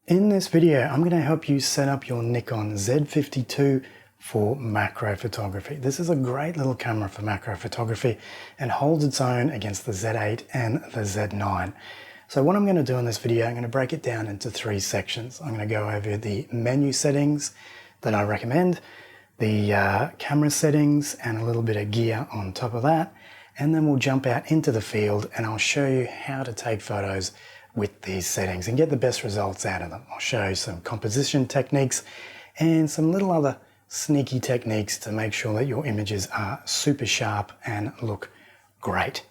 In this video, I'm going to help you set up your Nikon Z50ii for macro photography. This is a great little camera for macro photography and holds its own against the Z8 and the Z9. So what I'm going to do in this video, I'm going to break it down into three sections. I'm going to go over the menu settings that I recommend, the camera settings and a little bit of gear on top of that, and then we'll jump out into the field and I'll show you how to take photos with these settings and get the best results out of them. I'll show you some composition techniques and some little other sneaky techniques to make sure that your images are super sharp and look great.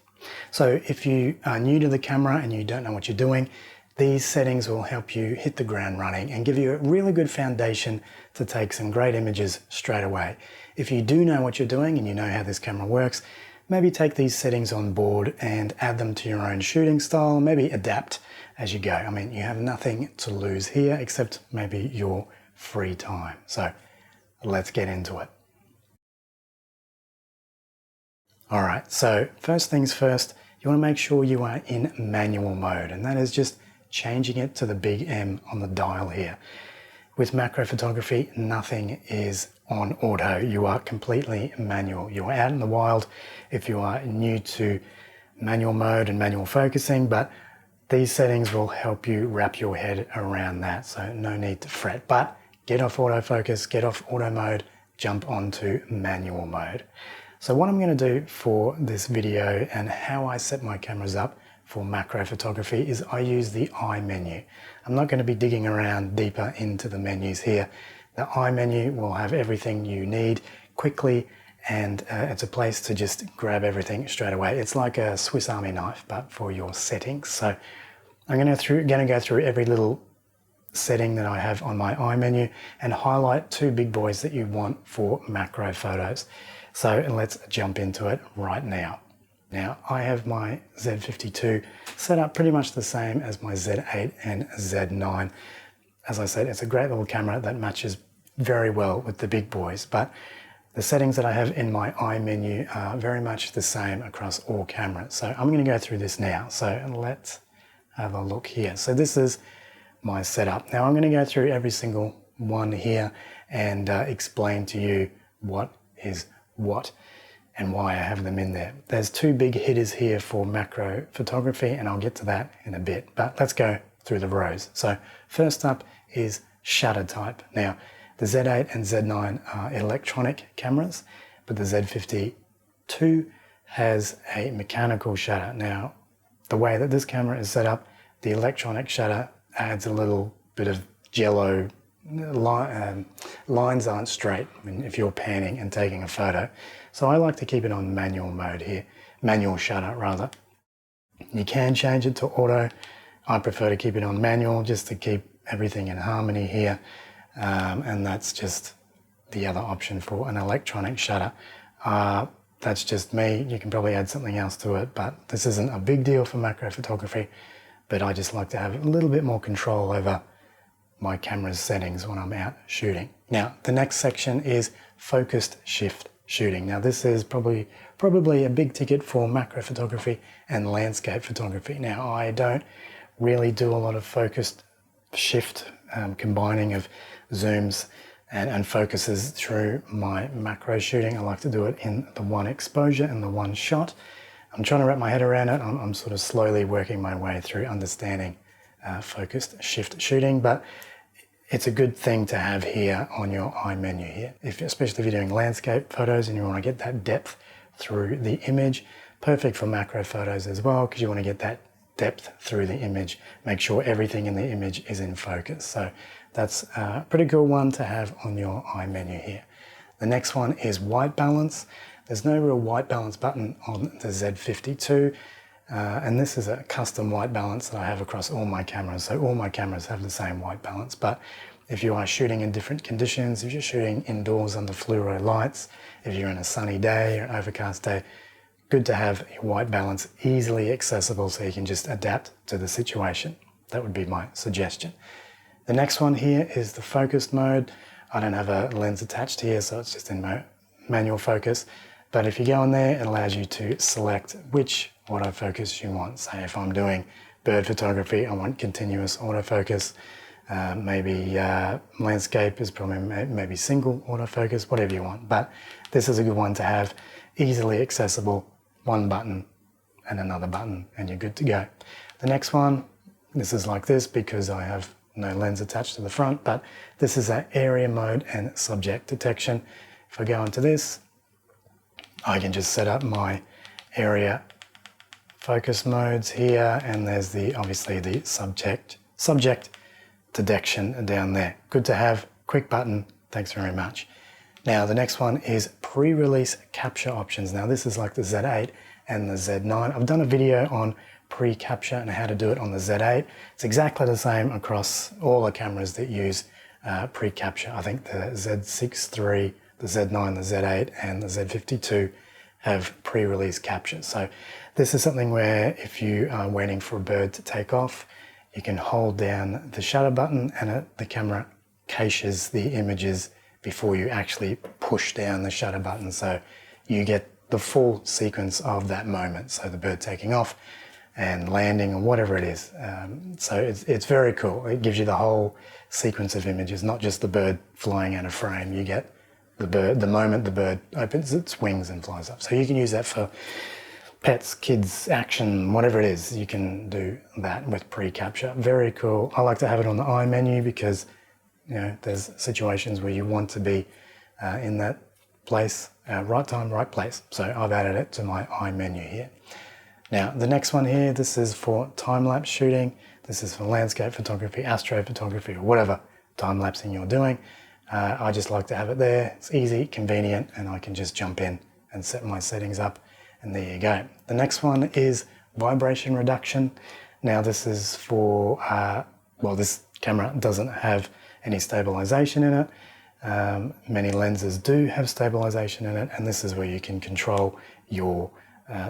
So if you are new to the camera and you don't know what you're doing, these settings will help you hit the ground running and give you a really good foundation to take some great images straight away. If you do know what you're doing and you know how this camera works, maybe take these settings on board and add them to your own shooting style, maybe adapt as you go. I mean, you have nothing to lose here except maybe your free time. So let's get into it. All right, so first things first, you want to make sure you are in manual mode, and that is just changing it to the big M on the dial here. With macro photography, nothing is on auto. You are completely manual. You are out in the wild if you are new to manual mode and manual focusing, but these settings will help you wrap your head around that, so no need to fret. But get off autofocus, get off auto mode, jump onto manual mode. So what I'm going to do for this video and how I set my cameras up for macro photography is I use the iMenu. I'm not going to be digging around deeper into the menus here. The iMenu will have everything you need quickly, and it's a place to just grab everything straight away. It's like a Swiss Army knife, but for your settings. So I'm going to go through every little setting that I have on my iMenu and highlight two big boys that you want for macro photos. So let's jump into it right now. Now I have my Z50ii set up pretty much the same as my Z8 and Z9. As I said, it's a great little camera that matches very well with the big boys, but the settings that I have in my iMenu are very much the same across all cameras. So I'm going to go through this now. So let's have a look here. So this is my setup. Now I'm going to go through every single one here and explain to you what is what and why I have them in there. There's two big hitters here for macro photography, and I'll get to that in a bit, but let's go through the rows. So first up is shutter type. Now the Z8 and Z9 are electronic cameras, but the Z50ii has a mechanical shutter. Now the way that this camera is set up, the electronic shutter adds a little bit of jello. Lines aren't straight if you're panning and taking a photo. So I like to keep it on manual mode here, manual shutter rather. You can change it to auto. I prefer to keep it on manual just to keep everything in harmony here. And that's just the other option for an electronic shutter. That's just me. You can probably add something else to it, but this isn't a big deal for macro photography, but I just like to have a little bit more control over my camera's settings when I'm out shooting. Now, the next section is focused shift shooting. Now, this is probably a big ticket for macro photography and landscape photography. Now, I don't really do a lot of focused shift combining of zooms and focuses through my macro shooting. I like to do it in the one exposure and the one shot. I'm trying to wrap my head around it. I'm sort of slowly working my way through understanding focused shift shooting, but it's a good thing to have here on your iMenu here. Especially if you're doing landscape photos and you want to get that depth through the image. Perfect for macro photos as well, because you want to get that depth through the image. Make sure everything in the image is in focus. So that's a pretty cool one to have on your iMenu here. The next one is white balance. There's no real white balance button on the Z50ii. And this is a custom white balance that I have across all my cameras. So all my cameras have the same white balance, but if you are shooting in different conditions, if you're shooting indoors under fluoro lights, if you're in a sunny day or an overcast day, good to have your white balance easily accessible so you can just adapt to the situation. That would be my suggestion. The next one here is the focused mode. I don't have a lens attached here, so it's just in manual focus. But if you go in there, it allows you to select which autofocus you want. Say if I'm doing bird photography, I want continuous autofocus. maybe landscape is probably maybe single autofocus, whatever you want. But this is a good one to have, easily accessible, one button and another button, and you're good to go. The next one, this is like this because I have no lens attached to the front, but this is our area mode and subject detection. If I go into this, I can just set up my area focus modes here, and there's the obviously the subject detection down there. Good to have, quick button, thanks very much. Now the next one is pre-release capture options. Now this is like the Z8 and the Z9. I've done a video on pre-capture and how to do it on the Z8. It's exactly the same across all the cameras that use pre-capture. I think the Z6 III, the Z9, the Z8 and the Z50ii have pre-release capture. So this is something where if you are waiting for a bird to take off, you can hold down the shutter button and the camera caches the images before you actually push down the shutter button. So you get the full sequence of that moment. So the bird taking off and landing or whatever it is. So it's very cool. It gives you the whole sequence of images, not just the bird flying out of frame. You get the bird, the moment the bird opens its wings and flies up. So you can use that for pets, kids, action, whatever it is. You can do that with pre-capture. Very cool. I like to have it on the iMenu because, you know, there's situations where you want to be in that place, right time, right place. So I've added it to my iMenu here. Now the next one here, this is for time-lapse shooting. This is for landscape photography, astrophotography, or whatever time-lapsing you're doing. I just like to have it there. It's easy, convenient, and I can just jump in and set my settings up, and there you go. The next one is vibration reduction. Now this is for, well, this camera doesn't have any stabilization in it. Many lenses do have stabilization in it, and this is where you can control your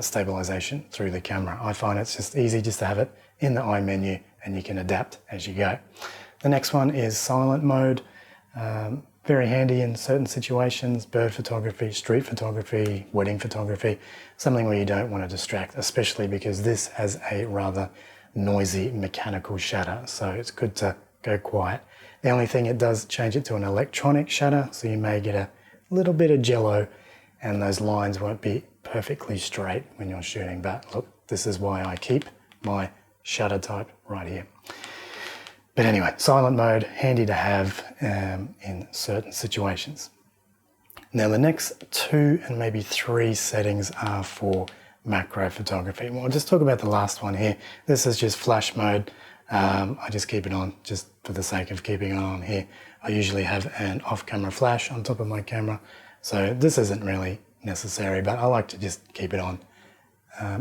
stabilization through the camera. I find it's just easy just to have it in the iMenu, and you can adapt as you go. The next one is silent mode. Very handy in certain situations, bird photography, street photography, wedding photography, something where you don't want to distract, especially because this has a rather noisy mechanical shutter, so it's good to go quiet. The only thing, it does change it to an electronic shutter, so you may get a little bit of jello and those lines won't be perfectly straight when you're shooting. But look, this is why I keep my shutter type right here. But anyway, silent mode, handy to have in certain situations. Now the next 2 and maybe 3 settings are for macro photography. Well, I'll just talk about the last one here. This is just flash mode. I just keep it on just for the sake of keeping it on here. I usually have an off-camera flash on top of my camera, so this isn't really necessary, but I like to just keep it on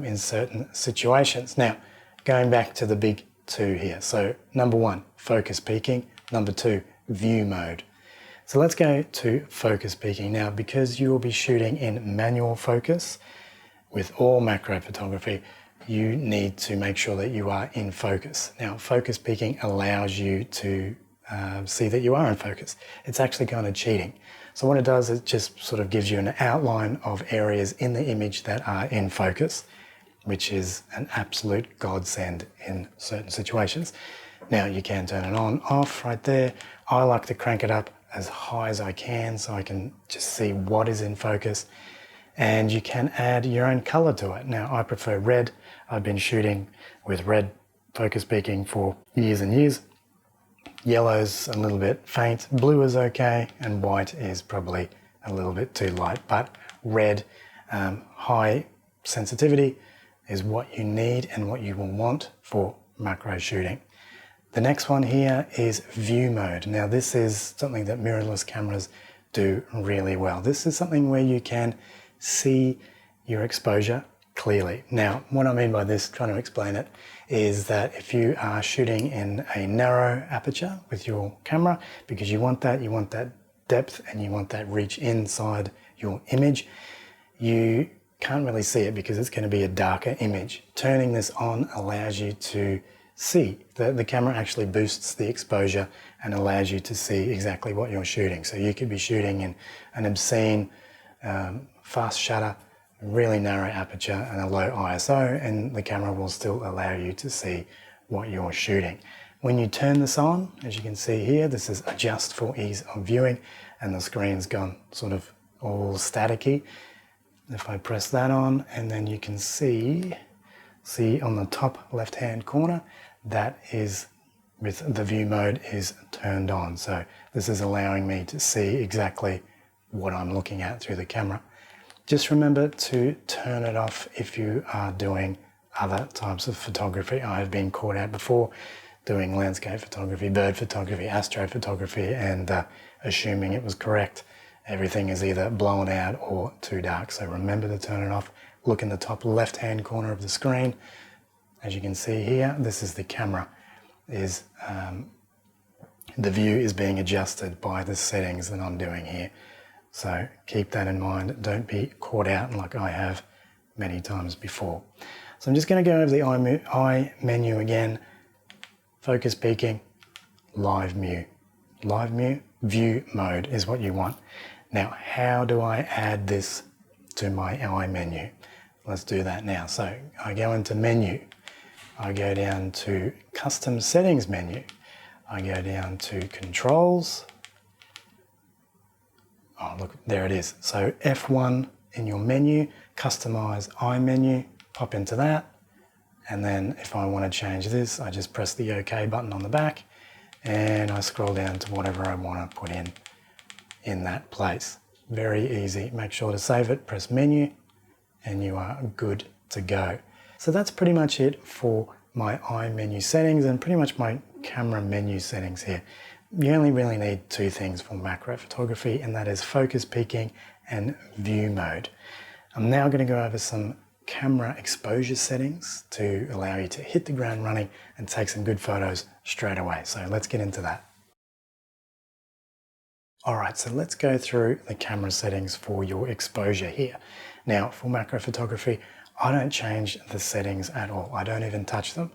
in certain situations. Now, going back to the big 2 here. So number 1, focus peaking. Number 2, view mode. So let's go to focus peaking. Now, because you will be shooting in manual focus with all macro photography, you need to make sure that you are in focus. Now, focus peaking allows you to see that you are in focus. It's actually kind of cheating. So what it does, it just sort of gives you an outline of areas in the image that are in focus, which is an absolute godsend in certain situations. Now you can turn it on, off right there. I like to crank it up as high as I can so I can just see what is in focus. And you can add your own color to it. Now I prefer red. I've been shooting with red focus peaking for years and years. Yellow's a little bit faint, blue is okay, and white is probably a little bit too light, but red, high sensitivity, is what you need and what you will want for macro shooting. The next one here is view mode. Now this is something that mirrorless cameras do really well. This is something where you can see your exposure clearly. Now, what I mean by this, trying to explain it, is that if you are shooting in a narrow aperture with your camera, because you want that depth and you want that reach inside your image, you can't really see it because it's going to be a darker image. Turning this on allows you to see. The camera actually boosts the exposure and allows you to see exactly what you're shooting. So you could be shooting in an obscene fast shutter, really narrow aperture and a low ISO, and the camera will still allow you to see what you're shooting. When you turn this on, as you can see here, this is adjust for ease of viewing, and the screen's gone sort of all staticky. If I press that on, and then you can see on the top left hand corner, that is with the view mode is turned on. So this is allowing me to see exactly what I'm looking at through the camera. Just remember to turn it off if you are doing other types of photography. I have been caught out before doing landscape photography, bird photography, astrophotography, and assuming it was correct. Everything is either blown out or too dark. So remember to turn it off. Look in the top left hand corner of the screen. As you can see here, this is the camera. The view is being adjusted by the settings that I'm doing here. So keep that in mind. Don't be caught out like I have many times before. So I'm just going to go over the iMenu again. Focus peaking, live view mode is what you want. Now, how do I add this to my iMenu? Let's do that now. So I go into menu, I go down to custom settings menu, I go down to controls. Oh, look, there it is. So F1 in your menu, customize iMenu, pop into that. And then if I want to change this, I just press the OK button on the back and I scroll down to whatever I want to put in that place. Very easy. Make sure to save it, press menu, and you are good to go. So that's pretty much it for my iMenu settings and pretty much my camera menu settings here. You only really need two things for macro photography, and that is focus peaking and view mode. I'm now going to go over some camera exposure settings to allow you to hit the ground running and take some good photos straight away. So let's get into that. Alright, so let's go through the camera settings for your exposure here. Now, for macro photography, I don't change the settings at all. I don't even touch them.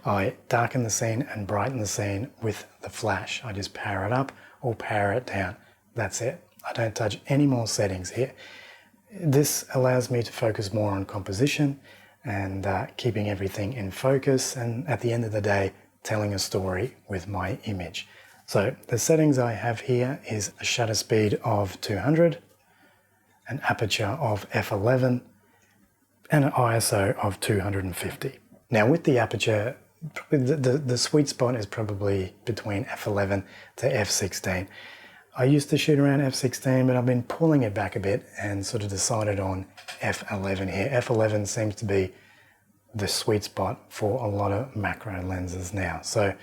I darken the scene and brighten the scene with the flash. I just power it up or power it down. That's it. I don't touch any more settings here. This allows me to focus more on composition and keeping everything in focus, and at the end of the day, telling a story with my image. So the settings I have here is a shutter speed of 200, an aperture of f11, and an ISO of 250. Now with the aperture, the sweet spot is probably between f11 to f16. I used to shoot around f16, but I've been pulling it back a bit and sort of decided on f11 here. f11 seems to be the sweet spot for a lot of macro lenses now. So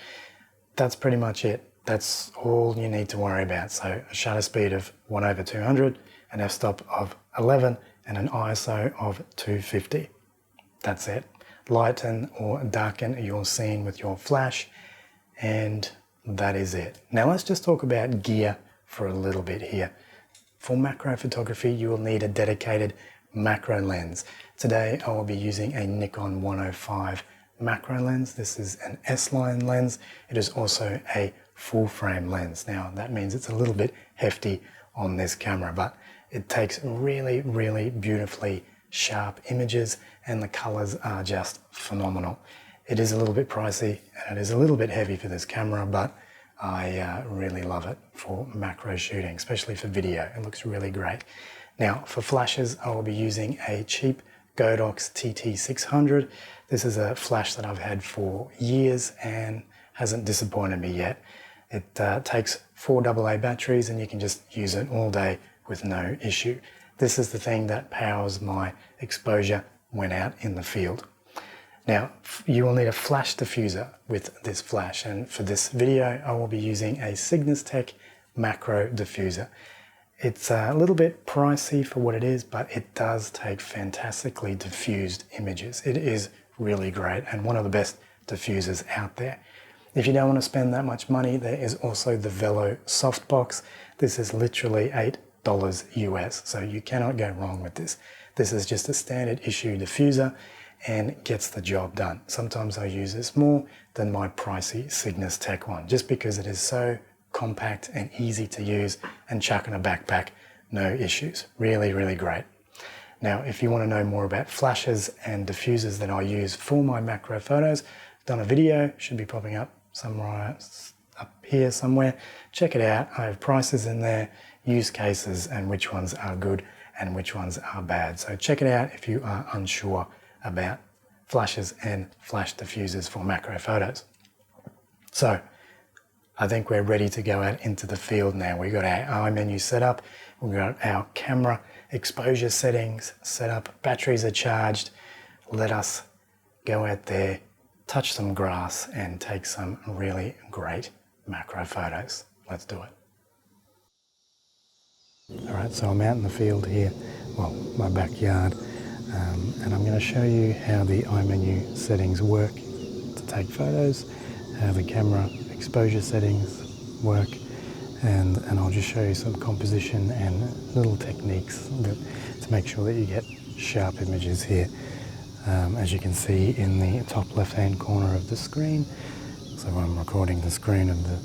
that's pretty much it. That's all you need to worry about. So a shutter speed of 1/200, an f-stop of 11, and an ISO of 250. That's it. Lighten or darken your scene with your flash, and that is it. Now let's just talk about gear for a little bit here. For macro photography, you will need a dedicated macro lens. Today I will be using a Nikon 105 macro lens. This is an S-line lens. It is also a full frame lens. Now that means it's a little bit hefty on this camera, but it takes really, really beautifully sharp images and the colors are just phenomenal. It is a little bit pricey and it is a little bit heavy for this camera, but I really love it for macro shooting, especially for video. It looks really great. Now for flashes, I will be using a cheap Godox TT600. This is a flash that I've had for years and hasn't disappointed me yet. It takes 4 AA batteries and you can just use it all day with no issue. This is the thing that powers my exposure when out in the field. Now, you will need a flash diffuser with this flash, and for this video I will be using a Cygnus macro diffuser. It's a little bit pricey for what it is, but it does take fantastically diffused images. It is really great and one of the best diffusers out there. If you don't want to spend that much money, there is also the Velo softbox. This is literally $8 US, so you cannot go wrong with this. This is just a standard issue diffuser and gets the job done. Sometimes I use this more than my pricey Cygnus one, just because it is so compact and easy to use and chuck in a backpack, no issues. Really, really great. Now, if you want to know more about flashes and diffusers that I use for my macro photos, I've done a video, should be popping up somewhere up here somewhere. Check it out. I have prices in there, use cases, and which ones are good and which ones are bad. So check it out if you are unsure about flashes and flash diffusers for macro photos. So I think we're ready to go out into the field now. We've got our iMenu set up, we've got our camera exposure settings set up, batteries are charged. Let us go out there, touch some grass, and take some really great macro photos. Let's do it. All right, so I'm out in the field here, well, my backyard, and I'm going to show you how the iMenu settings work to take photos, how the camera exposure settings work, and I'll just show you some composition and little techniques to make sure that you get sharp images here. As you can see in the top left hand corner of the screen, so I'm recording the screen of the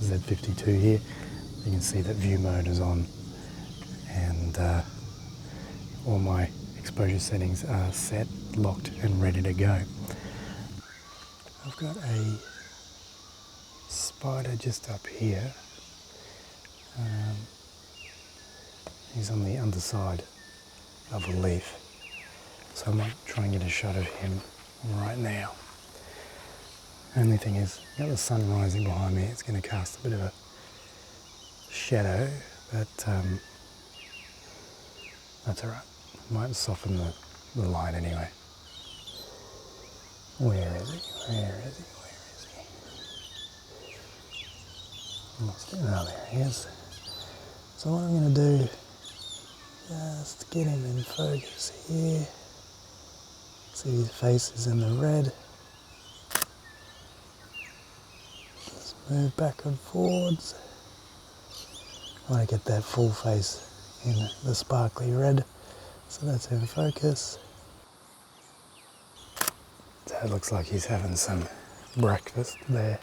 Z50ii here, you can see that view mode is on, and all my exposure settings are set, locked and ready to go. I've got a spider just up here. He's on the underside of a leaf, so I might try and get a shot of him right now. Only thing is, I've got the sun rising behind me. It's going to cast a bit of a shadow, but that's alright. Might soften the light anyway. Where is he? Where is he? Where is he? Lost him. Oh, there he is. So what I'm going to do, just get him in focus here. See his face is in the red. Just move back and forwards. I want to get that full face in the sparkly red. So that's in focus. So it looks like he's having some breakfast there.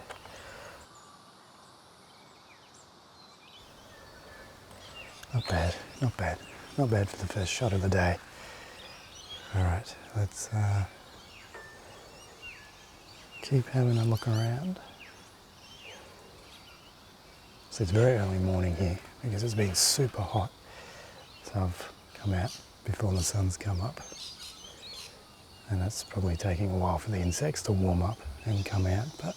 Not bad, not bad. Not bad for the first shot of the day. Alright, let's keep having a look around. So it's very early morning here because it's been super hot. So I've come out before the sun's come up. And that's probably taking a while for the insects to warm up and come out, but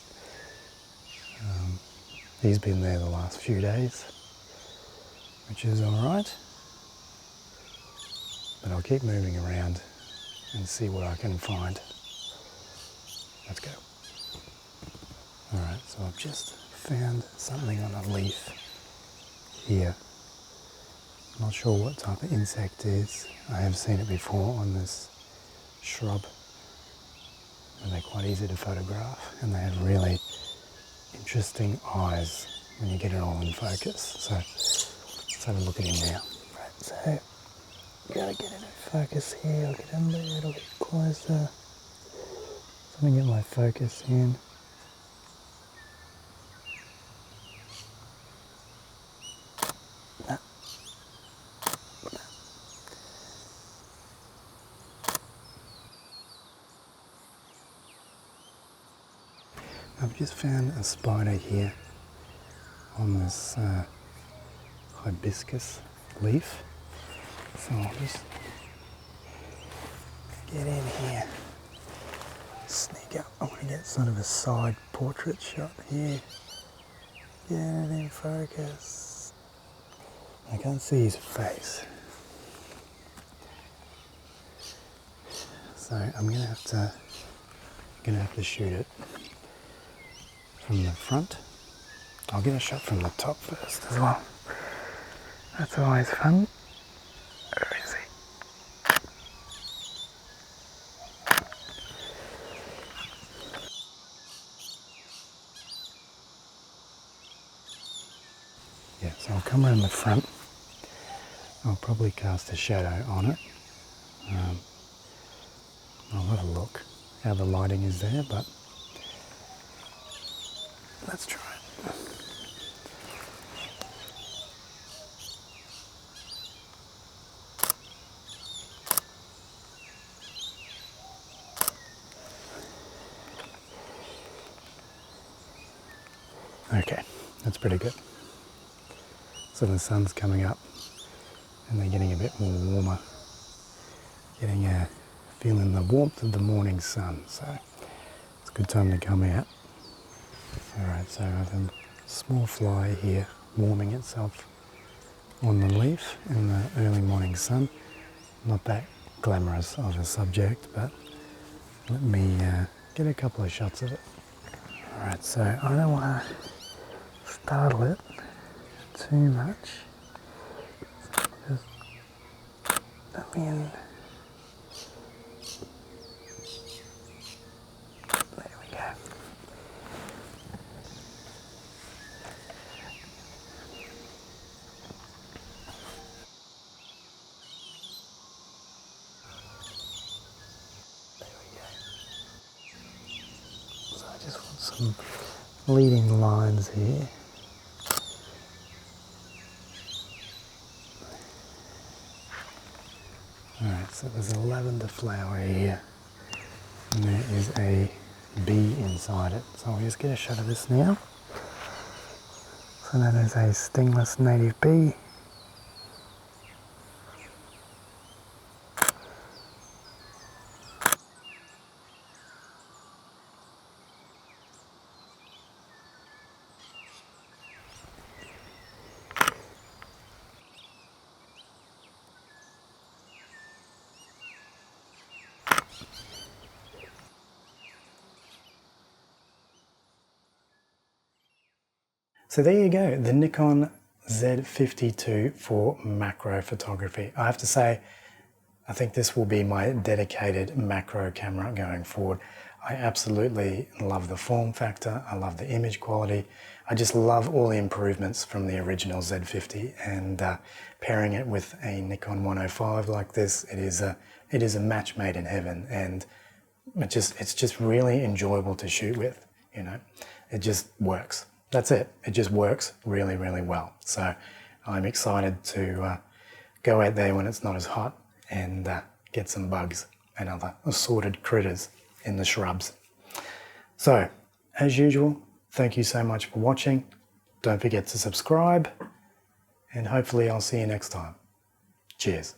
he's been there the last few days, which is alright. But I'll keep moving around and see what I can find. Let's go. Alright, so I've just found something on a leaf here. Not sure what type of insect it is. I have seen it before on this shrub, and they're quite easy to photograph, and they have really interesting eyes when you get it all in focus. So let's have a look at him now. Right, so gotta get it in focus here. I'll get in there a little bit closer. So let me get my focus in. I've just found a spider here on this hibiscus leaf. So I'll just get in here, sneak up. I want to get sort of a side portrait shot here. Get it in focus. I can't see his face. So I'm gonna have to shoot it from the front. I'll get a shot from the top first as well. That's always fun. Where is he? Yeah, so I'll come around the front. I'll probably cast a shadow on it. I'll have a look how the lighting is there, but let's try it. Okay, that's pretty good. So the sun's coming up and they're getting a bit more warmer. Feeling the warmth of the morning sun, so it's a good time to come out. Alright, so I have a small fly here warming itself on the leaf in the early morning sun. Not that glamorous of a subject, but let me get a couple of shots of it. Alright, so I don't want to startle it too much. Just let me in. There we go. There we go. So I just want some leading lines here. Alright, so there's a lavender flower here, and there is a bee inside it. So I'll just get a shot of this now. So that is a stingless native bee. So there you go, the Nikon Z50ii for macro photography. I have to say, I think this will be my dedicated macro camera going forward. I absolutely love the form factor, I love the image quality, I just love all the improvements from the original Z50, and pairing it with a Nikon 105 like this, it is a match made in heaven, and it's just really enjoyable to shoot with, you know. It just works. That's it. It just works really, really well. So I'm excited to go out there when it's not as hot and get some bugs and other assorted critters in the shrubs. So, as usual, thank you so much for watching. Don't forget to subscribe, and hopefully I'll see you next time. Cheers.